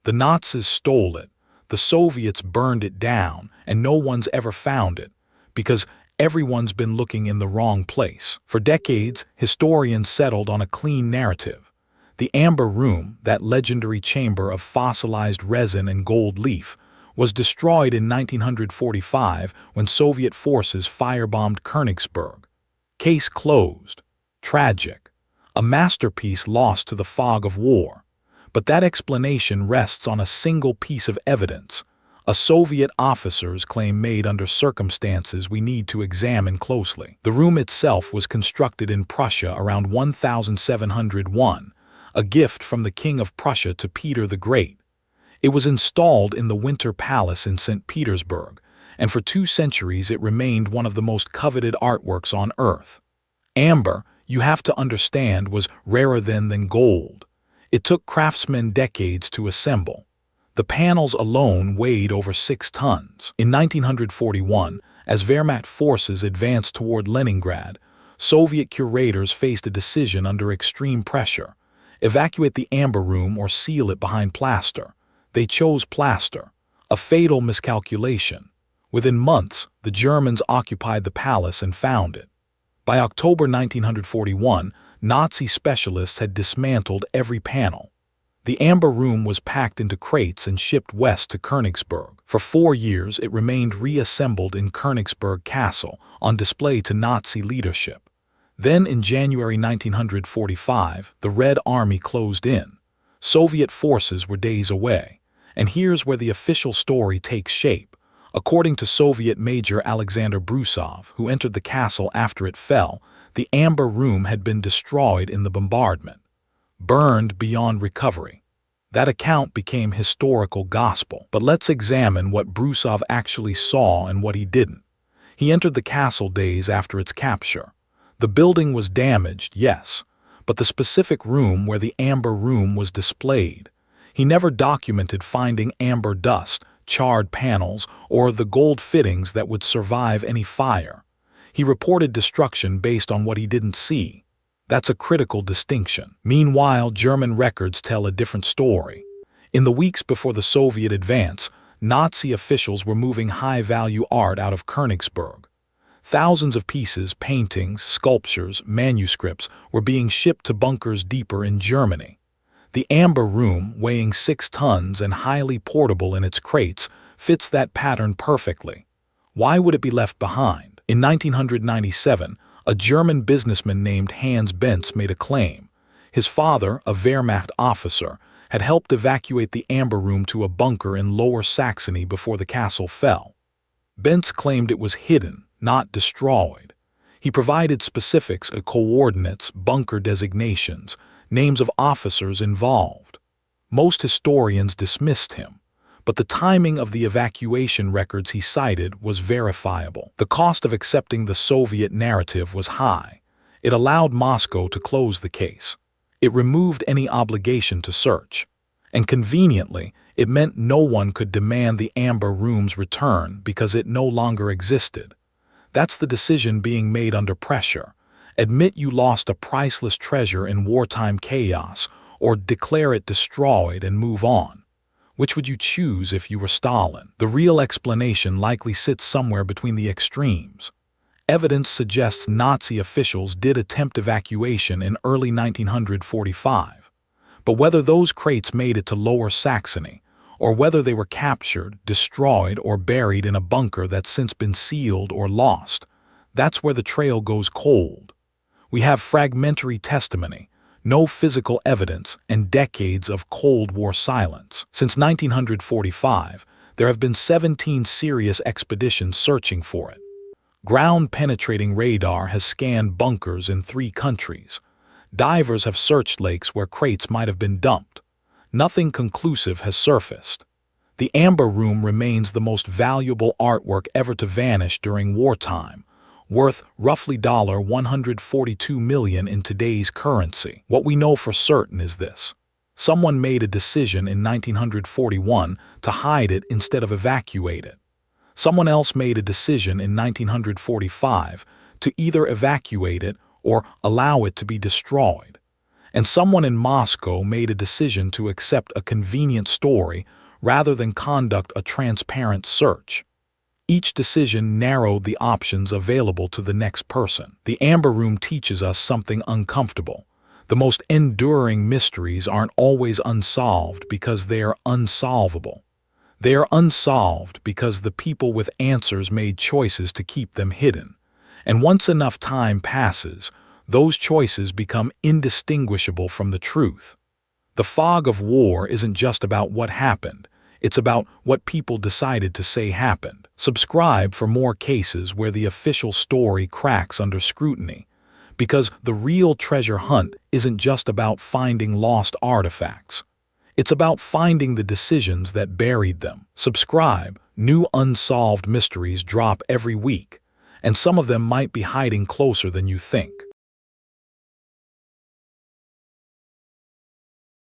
The Nazis stole it, the Soviets burned it down, and no one's ever found it, because everyone's been looking in the wrong place. For decades, historians settled on a clean narrative. The Amber Room, that legendary chamber of fossilized resin and gold leaf, was destroyed in 1945 when Soviet forces firebombed Königsberg. Case closed. Tragic. A masterpiece lost to the fog of war. But that explanation rests on a single piece of evidence, a Soviet officer's claim made under circumstances we need to examine closely. The room itself was constructed in Prussia around 1701, a gift from the King of Prussia to Peter the Great. It was installed in the Winter Palace in St. Petersburg, and for 2 centuries it remained one of the most coveted artworks on Earth. Amber, you have to understand, was rarer than gold. It took craftsmen decades to assemble. The panels alone weighed over 6 tons. In 1941, as Wehrmacht forces advanced toward Leningrad, Soviet curators faced a decision under extreme pressure: evacuate the Amber Room or seal it behind plaster. They chose plaster, a fatal miscalculation. Within months, the Germans occupied the palace and found it. By October 1941, Nazi specialists had dismantled every panel. The Amber Room was packed into crates and shipped west to Königsberg. For 4 years, it remained reassembled in Königsberg Castle, on display to Nazi leadership. Then, in January 1945, the Red Army closed in. Soviet forces were days away. And here's where the official story takes shape. According to Soviet Major Alexander Brusov, who entered the castle after it fell, the Amber Room had been destroyed in the bombardment, burned beyond recovery. That account became historical gospel. But let's examine what Brusov actually saw and what he didn't. He entered the castle days after its capture. The building was damaged, yes, but the specific room where the Amber Room was displayed. He never documented finding amber dust, charred panels, or the gold fittings that would survive any fire. He reported destruction based on what he didn't see. That's a critical distinction. Meanwhile, German records tell a different story. In the weeks before the Soviet advance, Nazi officials were moving high-value art out of Königsberg. Thousands of pieces, paintings, sculptures, manuscripts were being shipped to bunkers deeper in Germany. The Amber Room, weighing 6 tons and highly portable in its crates, fits that pattern perfectly. Why would it be left behind? In 1997, a German businessman named Hans Benz made a claim. His father, a Wehrmacht officer, had helped evacuate the Amber Room to a bunker in Lower Saxony before the castle fell. Benz claimed it was hidden, not destroyed. He provided specifics, coordinates, bunker designations, names of officers involved. Most historians dismissed him, but the timing of the evacuation records he cited was verifiable. The cost of accepting the Soviet narrative was high. It allowed Moscow to close the case. It removed any obligation to search. And conveniently, it meant no one could demand the Amber Room's return because it no longer existed. That's the decision being made under pressure. Admit you lost a priceless treasure in wartime chaos, or declare it destroyed and move on. Which would you choose if you were Stalin? The real explanation likely sits somewhere between the extremes. Evidence suggests Nazi officials did attempt evacuation in early 1945. But whether those crates made it to Lower Saxony, or whether they were captured, destroyed, or buried in a bunker that's since been sealed or lost, that's where the trail goes cold. We have fragmentary testimony, no physical evidence, and decades of Cold War silence. Since 1945, there have been 17 serious expeditions searching for it. Ground-penetrating radar has scanned bunkers in 3 countries. Divers have searched lakes where crates might have been dumped. Nothing conclusive has surfaced. The Amber Room remains the most valuable artwork ever to vanish during wartime, worth roughly $142 million in today's currency. What we know for certain is this: someone made a decision in 1941 to hide it instead of evacuate it. Someone else made a decision in 1945 to either evacuate it or allow it to be destroyed. And someone in Moscow made a decision to accept a convenient story rather than conduct a transparent search. Each decision narrowed the options available to the next person. The Amber Room teaches us something uncomfortable. The most enduring mysteries aren't always unsolved because they are unsolvable. They are unsolved because the people with answers made choices to keep them hidden. And once enough time passes, those choices become indistinguishable from the truth. The fog of war isn't just about what happened. It's about what people decided to say happened. Subscribe for more cases where the official story cracks under scrutiny. Because the real treasure hunt isn't just about finding lost artifacts. It's about finding the decisions that buried them. Subscribe. New unsolved mysteries drop every week, and some of them might be hiding closer than you think.